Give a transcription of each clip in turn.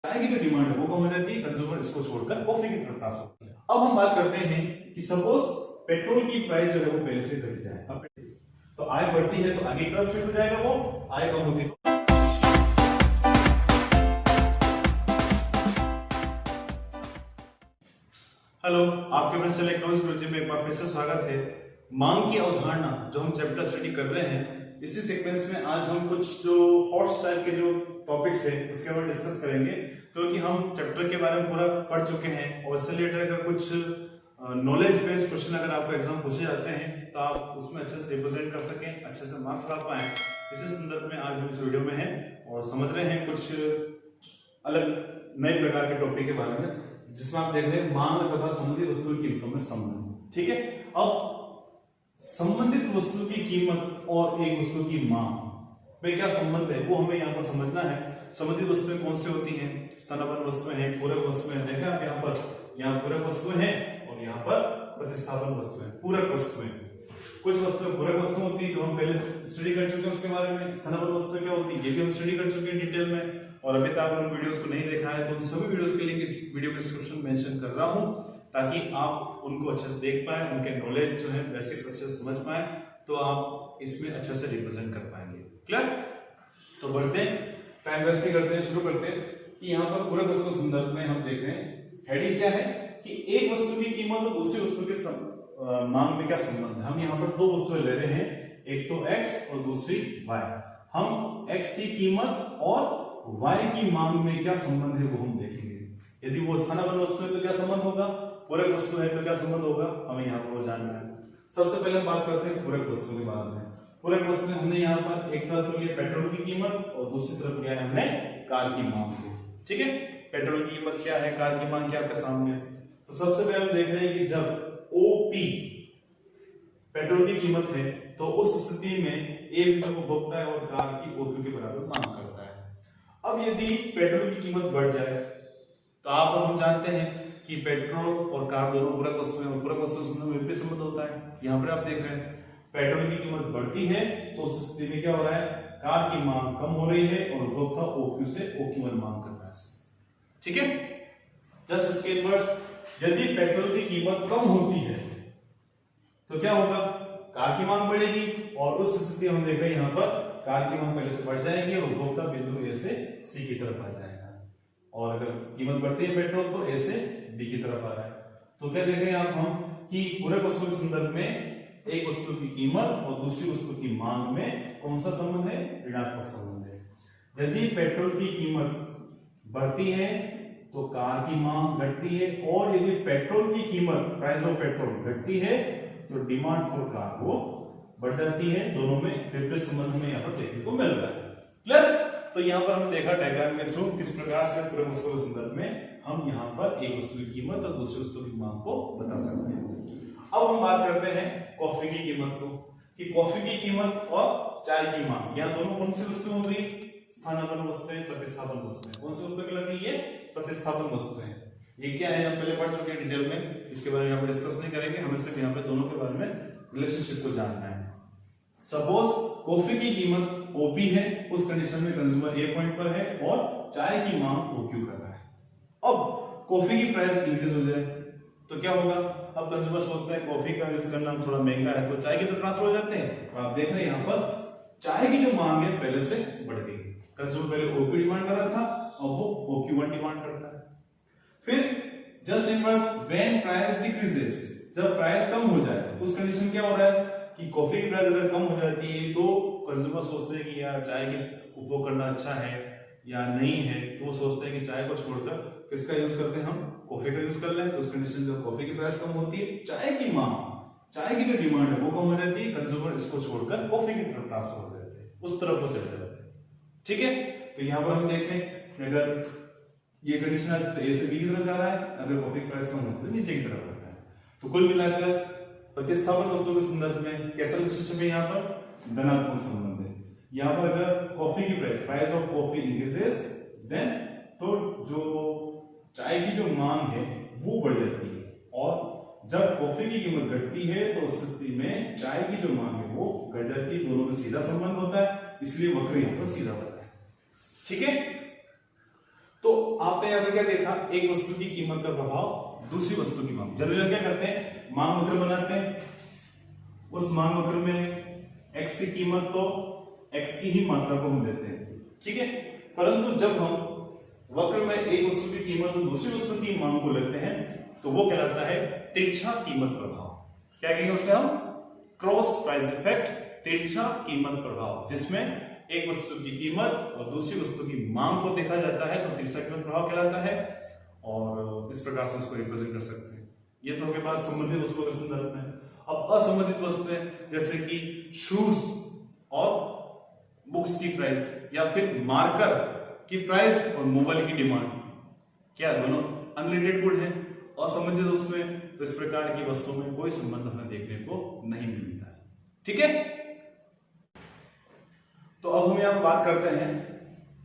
चाय की जो डिमांड है वो कम हो जाती है, कंज्यूमर इसको छोड़कर कॉफी की तरफ ट्रांसफर करता है। अब हम बात करते हैं कि सपोज पेट्रोल की प्राइस जो है वो पहले से घट जाए, अब तो आय बढ़ती है तो आगे की तरफ शिफ्ट हो जाएगा, वो आय कम होती है। हेलो, आपके अपने सेल इलेक्ट्रॉनिक्स गुरुजी में एक बार फिर से स्वागत है। मांग की अवधारणा जो हम चैप्टर स्टडी कर रहे हैं, इसी सीक्वेंस में आज हम कुछ जो हॉट स्टाइल के जो टॉपिक्स है उसके बारे में डिस्कस करेंगे, क्योंकि हम चैप्टर के बारे में पूरा पढ़ चुके हैं और इससे रिलेटेड अगर कुछ नॉलेज बेस्ड क्वेश्चन अगर आपको एग्जाम पूछे जाते हैं तो आप उसमें अच्छे से रिप्रेजेंट कर सकें, अच्छे से मार्क्स ला पाए। इसी संदर्भ में आज हम इस वीडियो में हैं और समझ रहे हैं कुछ अलग नए प्रकार के टॉपिक के बारे में, जिसमें आप देख रहे हैं मांग तथा संबंधित वस्तु की कीमतों में संबंध। ठीक है, अब संबंधित वस्तु की कीमत और एक वस्तु की मांग में क्या संबंध है वो हमें यहाँ पर समझना है। संबंधित वस्तुएं कौन सी होती हैं? स्थानापन्न वस्तुएं हैं, पूरक वस्तुएं, देखा आप यहाँ पूरक वस्तुएं हैं और यहाँ पर प्रतिस्थापन वस्तुएं, पूरक वस्तुएं। कुछ वस्तुएं पूरक वस्तु होती है जो हम पहले स्टडी कर चुके हैं, उसके बारे में। स्थानापन्न वस्तुएं क्या होती है ये भी हम स्टडी कर चुके हैं डिटेल में, और अभी तक आपने उन वीडियोस को नहीं देखा है तो उन सभी वीडियोस के लिंक इस वीडियो के डिस्क्रिप्शन में मेंशन कर रहा हूं, ताकि आप उनको अच्छे से देख पाए, उनके नॉलेज जो है बेसिक्स अच्छे से समझ पाए, तो आप इसमें अच्छे से रिप्रेजेंट कर पाएंगे। क्लियर? तो बढ़ते हैं, टाइम वेस्ट नहीं करते हैं, शुरू करते हैं कि यहाँ पर पूरक वस्तु संदर्भ में हम देख रहे हैं हेडिंग क्या है कि एक वस्तु की कीमत और दूसरी वस्तु के मांग में क्या संबंध है। हम यहाँ पर दो वस्तुएं ले रहे हैं, एक तो x और दूसरी y। हम x की कीमत और y की मांग में क्या संबंध है वो हम देखेंगे। यदि वो स्थानापन्न वस्तु है तो क्या संबंध होगा, पूरक वस्तु है तो क्या संबंध होगा, हमें यहाँ पर वो जानना है। सबसे पहले हम बात करते हैं पूरक वस्तु के बारे में। पूरक वस्तु में हमने यहाँ पर एक तरफ तो लिया पेट्रोल की कीमत और दूसरी तरफ लिया है हमने कार की मांग को। ठीक है, पेट्रोल की कीमत क्या है, कार की मांग क्या आपके सामने है। तो सबसे पहले हम देख रहे हैं कि जब OP पेट्रोल की कीमत है तो उस स्थिति में एक उपभोक्ता है और कार की OQ के बराबर मांग करता है। अब यदि पेट्रोल की कीमत बढ़ जाए तो आप हम जानते हैं कि पेट्रोल और कार दोनों पूरक वस्तु हैं और पूरक वस्तु में विपरीत संबंध होता है। यहाँ पर आप देख रहे हैं पेट्रोल की कीमत बढ़ती है तो उस स्थिति में क्या हो रहा है, कार की मांग कम हो रही है और उपभोक्ता OQ से OQ1 मांग कर रहा है। ठीक है, जस्ट इसके इनवर्स, यदि पेट्रोल की कीमत कम होती है तो क्या होगा, कार की मांग बढ़ेगी और उस स्थिति हम देख रहे हैं यहाँ पर कार की मांग पहले से बढ़ जाएगी और उपभोक्ता बिंदु A से C की तरफ आ जाएगा। और अगर कीमत बढ़ती है पेट्रोल तो A से B की तरफ आ रहा है। तो क्या देख रहे हैं आप हम कि पूरक वस्तु के संदर्भ में एक वस्तु की कीमत और दूसरी वस्तु की मांग में कौन सा संबंध है, ऋणात्मक संबंध है। यदि पेट्रोल की कीमत बढ़ती है तो कार की मांग घटती है, और यदि पेट्रोल की कीमत प्राइस ऑफ पेट्रोल घटती है तो डिमांड फॉर कार वो बढ़ जाती है। दोनों में विपरीत संबंध हमें यहाँ पर देखने को मिल रहा है। क्लियर? तो यहाँ पर हमने देखा डायग्राम के थ्रू किस प्रकार से पूरक वस्तु के संदर्भ में हम यहाँ पर एक वस्तु की कीमत और दूसरी वस्तु की मांग को बता सकते हैं। अब हम बात करते हैं कॉफी की कीमत को, कि कॉफी की कीमत और चाय की मांग, यहाँ दोनों कौन सी वस्तु हो गई, स्थानापन्न वस्तुएं, प्रतिस्थापन वस्तुएं। कौन सी वस्तु कहलाती है, प्रतिस्थापन वस्तुएं। ये क्या है हम पहले पढ़ चुके हैं डिटेल में, इसके बारे में यहाँ पर डिस्कस नहीं करेंगे, हमें सिर्फ यहाँ पे दोनों के बारे में रिलेशनशिप को जानना है। सपोज कॉफी की कीमत OP है, उस कंडीशन में कंज्यूमर A पॉइंट पर है और चाय की मांग OQ कर रहा है। अब कॉफी की प्राइस इंक्रीज हो जाए तो क्या होगा, अब कंज्यूमर सोचते हैं कॉफी का यूज करना थोड़ा महंगा है तो चाय की तरफ ट्रांसफर हो जाते हैं। और आप देख रहे हैं यहाँ पर चाय की जो मांग है पहले से बढ़ गई। कंज्यूमर पहले OP डिमांड कर रहा था, अब वो OQ1 डिमांड करता है। फिर just inverse, when price decreases, जब प्राइस कम हो जाए उस कंडीशन क्या हो रहा है कि कॉफी की प्राइस अगर कम हो जाती है तो कंज्यूमर सोचते हैं कि यार चाय के उपभोग करना अच्छा है या नहीं है, तो वो सोचते हैं कि चाय को छोड़कर किसका यूज करते हैं, हम कॉफी का यूज कर लें। तो उस कंडीशन जब कॉफी की प्राइस कम होती है, चाय की मांग, चाय की जो डिमांड है वो कम हो जाती है, कंज्यूमर इसको छोड़कर कॉफी की तरफ ट्रांसफर हो जाते हैं, उस तरफ वो चले जाते हैं। ठीक है, तो यहाँ पर हम देखें अगर ये कंडीशन है तो A से B की तरफ जा रहा है, अगर कॉफी की प्राइस कम होती है तो नीचे की तरफ आता है। तो कुल मिलाकर प्रतिस्थापन वस्तु के संदर्भ में कैसा रिलेशनशिप है, यहाँ पर धनात्मक संबंध है। यहाँ पर अगर कॉफी की price of coffee increases then, तो जो चाय की जो मांग है वो बढ़ जाती है, और जब कॉफी की कीमत घटती है तो उस स्थिति में चाय की जो मांग है वो घट जाती है। दोनों में सीधा संबंध होता है, इसलिए वक्र यहाँ पर सीधा होता है। ठीक है, तो आप आपने यहाँ पर क्या देखा, एक वस्तु की कीमत का प्रभाव दूसरी वस्तु की मांग। जनरली क्या करते हैं, मांग वक्र बनाते हैं, उस मांग वक्र में x की कीमत तो x की ही मात्रा को हम देते हैं, ठीक है। परंतु जब हम वक्र में एक वस्तु की कीमत और दूसरी वस्तु की मांग को लेते हैं तो वो कहलाता है तिरछा कीमत प्रभाव। क्या कहेंगे उसे हम, क्रॉस प्राइस इफेक्ट, तिरछा कीमत प्रभाव, जिसमें एक वस्तु की कीमत और दूसरी वस्तु की मांग को देखा जाता है तो तिरछा कीमत प्रभाव कहलाता है, और इस प्रकार से उसको रिप्रेजेंट कर सकते हैं। ये तो हो गया बात संबंधित वस्तुओं के संदर्भ में। अब असंबंधित वस्तुएं जैसे कि शूज और बुक्स की प्राइस, या फिर मार्कर की प्राइस और मोबाइल की डिमांड, क्या दोनों अनरिलेटेड गुड है, असंबंधित वस्तुएं, तो इस प्रकार की वस्तुओं में कोई संबंध हमें देखने को नहीं मिलता है, ठीक है। तो अब हम यहां बात करते हैं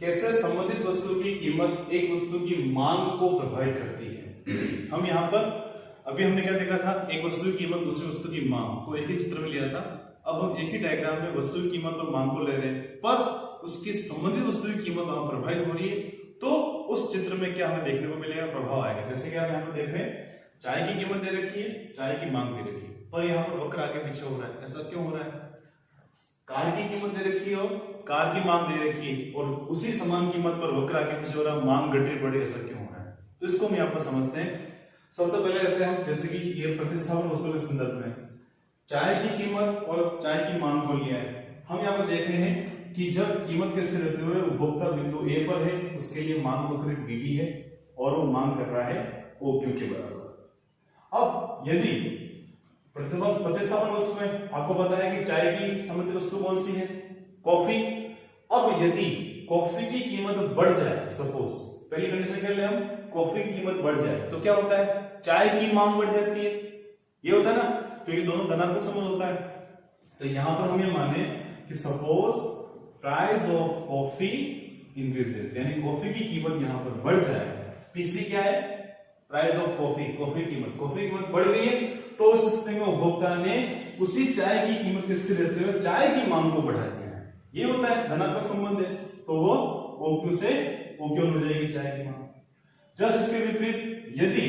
कैसे संबंधित वस्तु की कीमत एक वस्तु की मांग को प्रभावित करती है। हम यहां पर अभी हमने क्या देखा था, एक वस्तु की कीमत दूसरी वस्तु की मांग को एक ही चित्र में लिया था। अब हम एक ही डायग्राम में वस्तु की कीमत और मांग को ले रहे हैं, पर उसकी संबंधित वस्तु की कीमत वहां प्रभावित हो रही है, तो उस चित्र में क्या हमें देखने को मिलेगा, प्रभाव आएगा। जैसे कि आप यहाँ पर देख रहे हैं, चाय की कीमत दे रखी है, चाय की मांग दे रखी है, पर यहाँ पर वक्र आगे पीछे हो रहा है। ऐसा क्यों हो रहा है, कार की कीमत दे रखी है और कार की मांग दे रखी है, और उसी समान कीमत पर वक्र आगे पीछे हो रहा है, मांग घटी बढ़ी, ऐसा क्यों हो रहा है। तो इसको हम यहाँ पर समझते हैं। सबसे पहले कहते हैं हम, जैसे कि ये प्रतिस्थापन वस्तु के संदर्भ में चाय की कीमत और चाय की मांग को लिया है। हम यहाँ पर देख रहे हैं कि जब कीमत के स्थिर रहते हुए उपभोक्ता बिंदु ए पर है, उसके लिए मांग वक्र डी है और वो मांग कर रहा है OQ के बराबर। अब यदि प्रतिस्थापन वस्तु में आपको पता है कि चाय की संबंधित वस्तु कौन सी है, कॉफी। अब यदि कॉफी की कीमत बढ़ जाए, सपोज पहली कंडीशन कर ले हम, कॉफी की कीमत बढ़ जाए तो क्या होता है, चाय की मांग बढ़ जाती है। ये होता है ना, क्योंकि दोनों धनात्मक संबंध होता है। तो यहां पर हम ये माने कि suppose price of coffee increases, यानी कॉफी की कीमत यहां पर बढ़ जाए। पीसी क्या है, प्राइस ऑफ कॉफी, कॉफी कीमत बढ़ गई है, तो उस स्थिति में उपभोक्ता ने उसी चाय की कीमत के स्थिर रहते हुए चाय की मांग को बढ़ा दिया है। ये होता है धनात्मक संबंध है, तो वो OQ से OQ हो जाएगी चाय की मांग। जस्ट इसके विपरीत यदि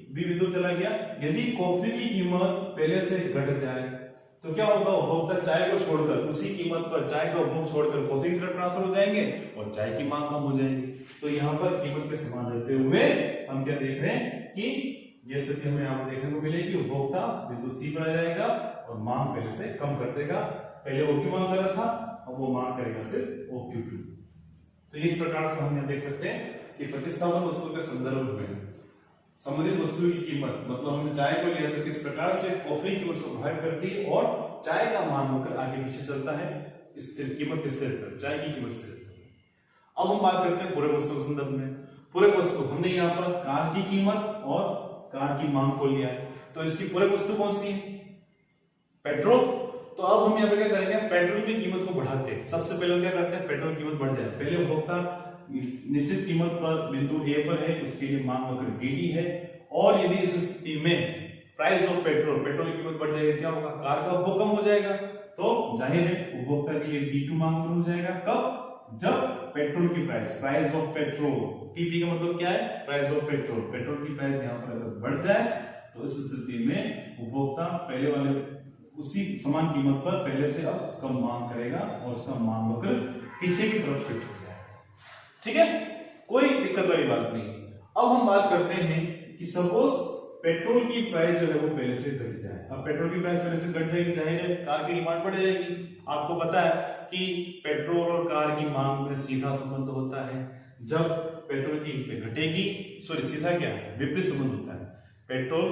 बी बिंदु चला गया, यदि कॉफी की कीमत पहले से घट जाए तो क्या होगा, उपभोक्ता चाय को छोड़कर उसी कीमत पर चाय का उपभोग छोड़कर कॉफी की तरफ ट्रांसफर हो जाएंगे और चाय की मांग कम हो जाएगी। तो यहाँ पर कीमत के समान रहते हुए हम क्या देख रहे हैं कि ये स्थिति हमें यहाँ पर देखने को मिलेगी, उपभोक्ता बिंदु C पर आ जाएगा और मांग पहले से कम कर देगा। पहले OQ मांग कर रहा था, अब वो मांग करेगा सिर्फ OQ2। तो इस प्रकार से हम यहाँ देख सकते हैं कि प्रतिस्थापन वस्तु के संदर्भ में संबंधित वस्तु की कीमत, मतलब हमने चाय को लिया तो किस प्रकार से कॉफी की उसको प्रभावित करती है और चाय का मान होकर आगे पीछे चलता है, स्थिर कीमत स्थिर, चाय की कीमत स्थिर। अब हम बात करते हैं पूरे वस्तु के संदर्भ में। पूरे वस्तु हमने यहाँ पर कार की कीमत और कार की मांग को लिया है, तो इसकी पूरे वस्तु कौन सी है, पेट्रोल। तो अब हम यहाँ पे क्या करेंगे, पेट्रोल की कीमत को बढ़ाते हैं। सबसे पहले हम क्या करते हैं, पेट्रोल की कीमत बढ़ जाए, पहले उपभोक्ता निश्चित कीमत पर बिंदु ए पर है, उसके लिए मांग वक्र DD है, और यदि इस स्थिति में प्राइस ऑफ पेट्रोल की कीमत बढ़ जाएगी, क्या होगा, कार का उपभोग कम हो जाएगा, तो जाहिर है उपभोक्ता के लिए D2 मांग हो जाएगा। कब, जब पेट्रोल की प्राइस ऑफ पेट्रोल, TP का मतलब क्या है, प्राइस ऑफ पेट्रोल की प्राइस यहाँ पर अगर बढ़ जाए तो इस स्थिति में उपभोक्ता पहले वाले उसी समान कीमत पर पहले से अब कम मांग करेगा और उसका मांग वक्र पीछे की तरफ शिफ्ट हो जाएगा। ठीक है, कोई दिक्कत वाली बात नहीं। अब हम बात करते हैं कि सपोज पेट्रोल की प्राइस जो है वो पहले से घट जाए। अब पेट्रोल की प्राइस पहले से घट जाएगी, जाहिर है कार की डिमांड बढ़ जाएगी। आपको पता है कि पेट्रोल और कार की मांग में सीधा संबंध होता है। जब पेट्रोल की कीमत घटेगी, सीधा क्या है, विपरीत संबंध होता है। पेट्रोल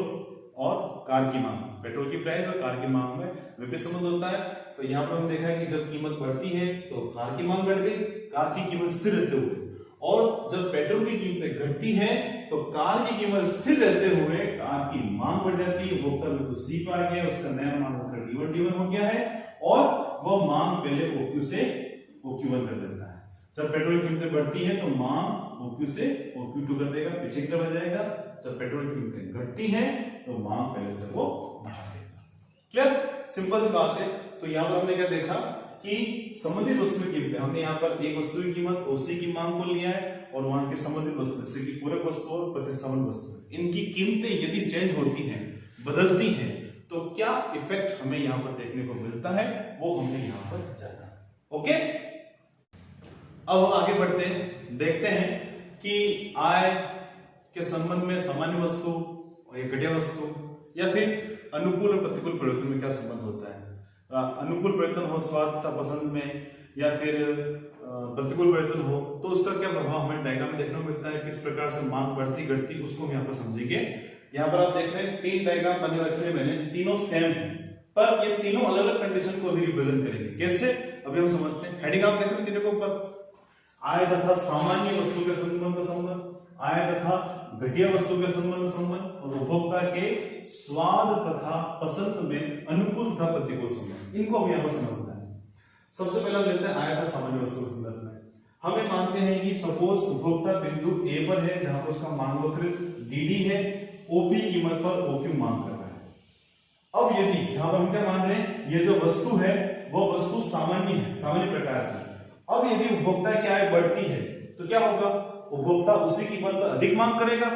और कार की मांग, पेट्रोल की प्राइस और कार की मांग में विपरीत संबंध होता है। तो यहाँ पर हम देखा है कि जब कीमत बढ़ती है तो कार की मांग बढ़ गई, कार की कीमत स्थिर रहते हुए, और जब पेट्रोल की कीमत घटती है तो कार की कीमत स्थिर रहते हुए कार की मांग बढ़ जाती है। उपभोक्ता बिंदु C पर आ गया, उसका नया मांग D1 हो गया है, और वह मांग पहले OQ से OQ1 कर देता है। जब पेट्रोल की कीमतें बढ़ती है तो मांग OQ से OQ2 कर देगा, पीछे की तरफ जाएगा। जब पेट्रोल की कीमतें घटती हैं तो मांग पहले से वो बढ़ा देगा। क्लियर, सिंपल सी बात है। तो यहाँ पर हमने क्या देखा कि संबंधित वस्तु की कीमतें, हमने यहाँ पर एक वस्तु की कीमत OC की मांग को लिया है और वहां के संबंधित वस्तु जैसे कि पूरक वस्तु और प्रतिस्थापन वस्तु, इनकी कीमतें यदि चेंज होती हैं, बदलती हैं, तो क्या इफेक्ट हमें यहाँ पर देखने को मिलता है वो हमने यहाँ पर जाना। ओके, अब हम आगे बढ़ते हैं, देखते हैं कि आय के संबंध में सामान्य वस्तु और घटिया वस्तु या फिर अनुकूल और प्रतिकूल परिवर्तन में क्या संबंध होता है। अनुकूल परिवर्तन हो स्वाद तथा पसंद में या फिर प्रतिकूल परिवर्तन हो तो उसका क्या प्रभाव हमें डायग्राम में देखने को मिलता है, किस प्रकार से मांग बढ़ती घटती उसको हम यहाँ पर समझेंगे। यहाँ पर आप देख रहे हैं 3 डायग्राम बने रखे हैं मैंने, तीनों सेम है पर ये तीनों अलग अलग कंडीशन को भी रिप्रेजेंट करेंगे। कैसे, अभी हम समझते हैं। हेडिंग आप देख रहे हैं तीनों के ऊपर, आय तथा सामान्य वस्तु के संबंध संबंध, आय तथा घटिया वस्तु के संबंध संबंध और उपभोक्ता के स्वाद तथा पसंद में अनुकूल तथा प्रतिकूल संबंध, इनको हम यहाँ पर समझना है। सबसे पहले हम लेते हैं आय तथा सामान्य वस्तु के संदर्भ में। हमें मानते हैं कि सपोज उपभोक्ता बिंदु ए पर है जहां पर उसका मांग वक्र डीडी है, ओपी कीमत पर ओक्यू मांग कर रहा है। अब यदि यहां पर हम क्या मान रहे हैं, ये जो वस्तु है वो वस्तु सामान्य है, सामान्य प्रकार की। अब यदि उपभोक्ता की आय बढ़ती है तो क्या होगा, उपभोक्ता उसी कीमत पर अधिक मांग करेगा।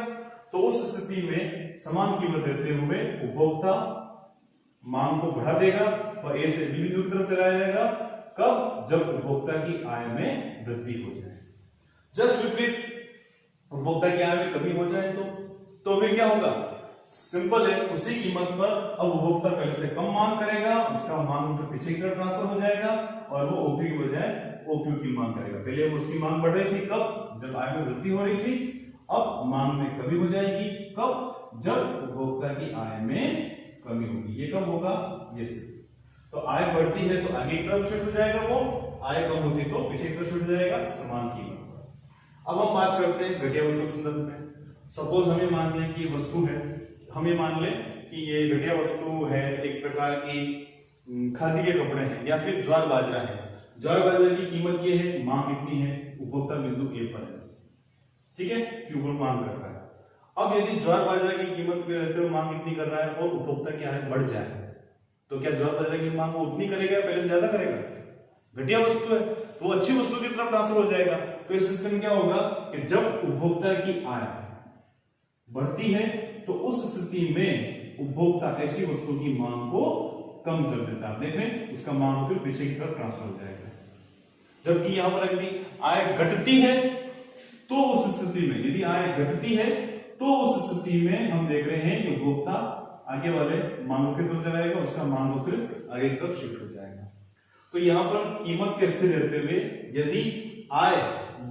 तो उस स्थिति में समान कीमत देते हुए उपभोक्ता मांग को बढ़ा देगा और ए से बी बिंदु की तरफ चला जाएगा। कब, जब उपभोक्ता की आय में वृद्धि हो जाए। जस्ट विपरीत, उपभोक्ता की आय में कमी हो जाए तो फिर क्या होगा, सिंपल है, उसी कीमत पर अब उपभोक्ता पहले से कम मांग करेगा, उसका मांग तो पीछे की तरफ ट्रांसफर हो जाएगा और वो ओपी की बजाय ओक्यू की मांग करेगा। पहले उसकी मांग बढ़ रही थी, कब, जब आय में वृद्धि हो रही थी। अब मांग में कमी हो जाएगी, कब, जब उपभोक्ता की आय में कमी होगी। ये कब होगा, ये स्थिति। तो आय बढ़ती है तो आगे की तरफ शिफ्ट हो जाएगा वो, आय कम होती तो पीछे की तरफ शिफ्ट हो जाएगा समान कीमत पर। अब हम बात करते हैं घटिया वस्तु के संदर्भ में। सपोज हमें मान लें कि वस्तु है, हमें मान लें कि ये घटिया वस्तु है, एक प्रकार की खादी के कपड़े हैं या फिर ज्वार बाजरा है। ज्वार बाजरा की कीमत ये है, मांग इतनी है, उपभोक्ता बिंदु ए पर है, ठीक है, क्यू पर मांग कर रहा है। अब यदि ज्वार बाजरा की कीमत पे रहते हुए मांग इतनी कर रहा है और उपभोक्ता की आय बढ़ जाए तो क्या ज्वार बाजरा की मांग वो उतनी करेगा, पहले से ज्यादा करेगा। घटिया वस्तु है तो वो अच्छी वस्तु की तरफ ट्रांसफर हो जाएगा। तो इस सिस्टम में क्या होगा कि जब उपभोक्ता की आय बढ़ती है तो उस स्थिति में उपभोक्ता ऐसी वस्तु की मांग को कम कर देता है। आप देख रहे हैं उसका मांग फिर पीछे की तरफ ट्रांसफर हो जाएगा। जबकि यहां पर यदि आय घटती है तो उस स्थिति में, यदि आय घटती है तो उस स्थिति में हम देख रहे हैं कि उपभोक्ता आगे वाले मांगों की तरफ जाएगा, उसका मांग फिर आगे की तरफ शिफ्ट हो जाएगा। तो यहां पर कीमत के स्थिर रहते हुए यदि आय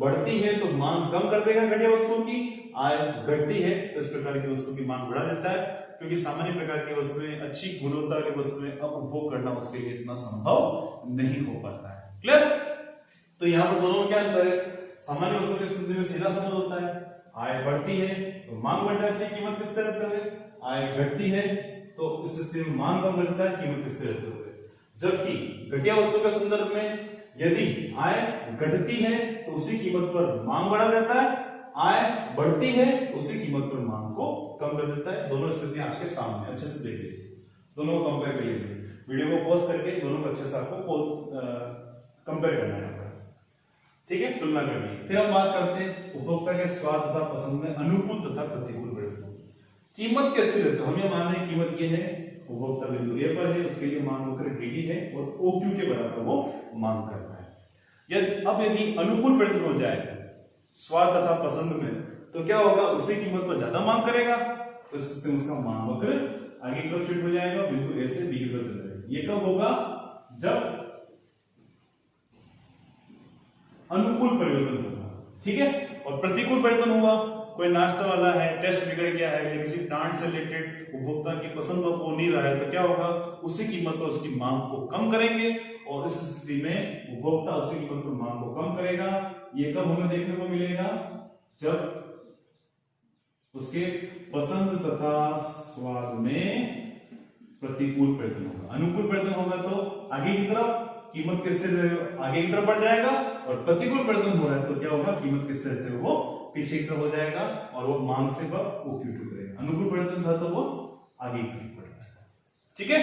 बढ़ती है तो मांग कम कर देगा घटिया वस्तुओं की, आय घटती है तो इस प्रकार की वस्तु की मांग बढ़ा देता है, क्योंकि सामान्य प्रकार की वस्तुएं, अच्छी गुणवत्ता वाली वस्तुएं अब उपभोग करना उसके लिए इतना संभव नहीं हो पाता है। क्लियर? तो यहाँ पर दोनों में क्या अंतर है, सामान्य वस्तु की स्थिति में सीधा संबंध होता है, आय बढ़ती है तो मांग बढ़ जाती है कीमत किस तरह रहते हुए, आय घटती है तो इस स्थिति में मांग कम रहता है कीमत किस तरह रहते हुए। जबकि घटिया वस्तु के संदर्भ में यदि आय घटती है तो उसी कीमत पर मांग बढ़ा देता है, आय बढ़ती है तो उसी कीमत पर मांग को कम कर देता है। दोनों स्थितियां आपके सामने, अच्छे से देख लीजिए, दोनों को कंपेयर कर लीजिए, वीडियो को पॉज करके दोनों को अच्छे से आपको कंपेयर करना है, ठीक है, तुलना करनी है। फिर हम बात करते हैं उपभोक्ता के स्वाद तथा पसंद में अनुकूल तथा प्रतिकूल परिवर्तन। कीमत के स्थिर रहते, हम ये मान रहे हैं कीमत ये है, उपभोक्ता बिंदु ए पर है, उसके लिए मांग वक्र डीडी है और ओक्यू के बराबर वो मांग कर रहा है। यदि अनुकूल परिवर्तन हो जाए स्वाद तथा पसंद में तो क्या होगा, उसी कीमत पर ज्यादा मांग करेगा तो उसका मांग वक्र आगे की तरफ शिफ्ट हो जाएगा, बिंदु ए से बी की तरफ चला जाएगा। ये कब होगा, जब अनुकूल परिवर्तन होगा, ठीक है। और प्रतिकूल परिवर्तन हुआ, कोई नाश्ता वाला है, टेस्ट बिगड़ गया है या किसी ब्रांड से रिलेटेड उपभोक्ता की पसंद हो नहीं रहा है तो क्या होगा, उसी कीमत पर उसकी मांग को कम करेंगे और इस स्थिति में उपभोक्ता उसी कीमत पर मांग को कम करेगा। ये कब हमें देखने को मिलेगा, जब उसके पसंद तथा स्वाद में प्रतिकूल परिवर्तन होगा। अनुकूल परिवर्तन होगा तो आगे की तरफ कीमत किस तरह आगे की तरफ बढ़ जाएगा और प्रतिकूल परिवर्तन हो रहा है तो क्या होगा, कीमत किस तरह से वो पीछे की तरफ हो जाएगा और वो मांग से ओक्यू करेगा। अनुकूल परिवर्तन था तो वो आगे की तरफ बढ़ जाएगा, ठीक है।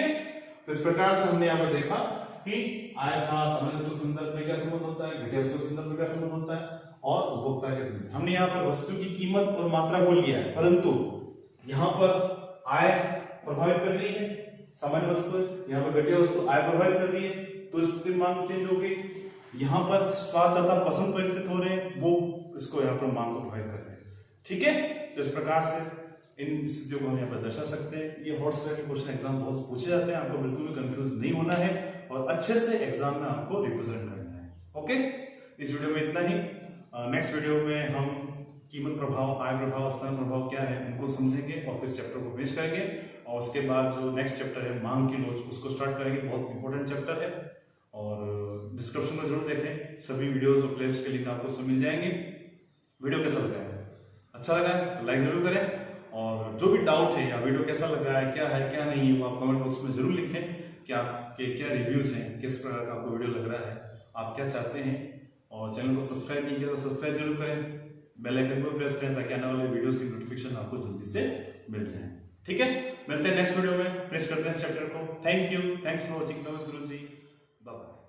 तो इस प्रकार से हमने यहाँ पर देखा कि आय था सामान्य वस्तु के संदर्भ में क्या संबंध होता है, घटिया वस्तु के संदर्भ में क्या संबंध होता है, और उपभोक्ता के खरीद। हमने यहाँ पर वस्तु की कीमत और मात्रा को लिया है, परंतु यहाँ पर आय प्रभावित कर रही है, सामान्य वस्तु है, यहाँ पर घटिया वस्तु आय प्रभावित कर रही है, तो इसकी मांग चेंज हो गई। यहाँ पर स्वाद तथा पसंद परिवर्तित हो रहे हैं, वो इसको यहाँ पर मांग को प्रभावित कर रहे हैं। ठीक है, तो इस प्रकार से इन स्थितियों को हम यहाँ पर दर्शा सकते हैं। ये हॉट स्टैक के क्वेश्चन एग्जाम बहुत पूछे जाते हैं, आपको बिल्कुल भी कंफ्यूज नहीं होना है और अच्छे से एग्जाम में आपको रिप्रेजेंट करना है। ओके, इस वीडियो में इतना ही। नेक्स्ट वीडियो में हम कीमत प्रभाव, आय प्रभाव, स्थान प्रभाव क्या है उनको समझेंगे और फिर चैप्टर को फिनिश करेंगे, और उसके बाद जो नेक्स्ट चैप्टर है मांग की लोच, उसको स्टार्ट करेंगे। बहुत इंपॉर्टेंट चैप्टर है और डिस्क्रिप्शन में जरूर देखें, सभी वीडियोस और प्लेलिस्ट के लिंक आपको उसमें मिल जाएंगे। वीडियो कैसा लगा है, अच्छा लगा है लाइक जरूर करें, और जो भी डाउट है या वीडियो कैसा लगा है, क्या नहीं है, वो आप कमेंट बॉक्स में जरूर लिखें कि आपके क्या रिव्यूज हैं, किस प्रकार का आपको वीडियो लग रहा है, आप क्या चाहते हैं। और चैनल को सब्सक्राइब नहीं किया तो सब्सक्राइब जरूर करें, बेल आइकन को प्रेस करें ताकि आने वाले वीडियोस की नोटिफिकेशन आपको जल्दी से मिल जाए। ठीक है, मिलते हैं नेक्स्ट वीडियो में, फिनिश करते हैं इस चैप्टर को। Thank you, thanks for watching. नमस्कार गुरुजी, बाय बाय।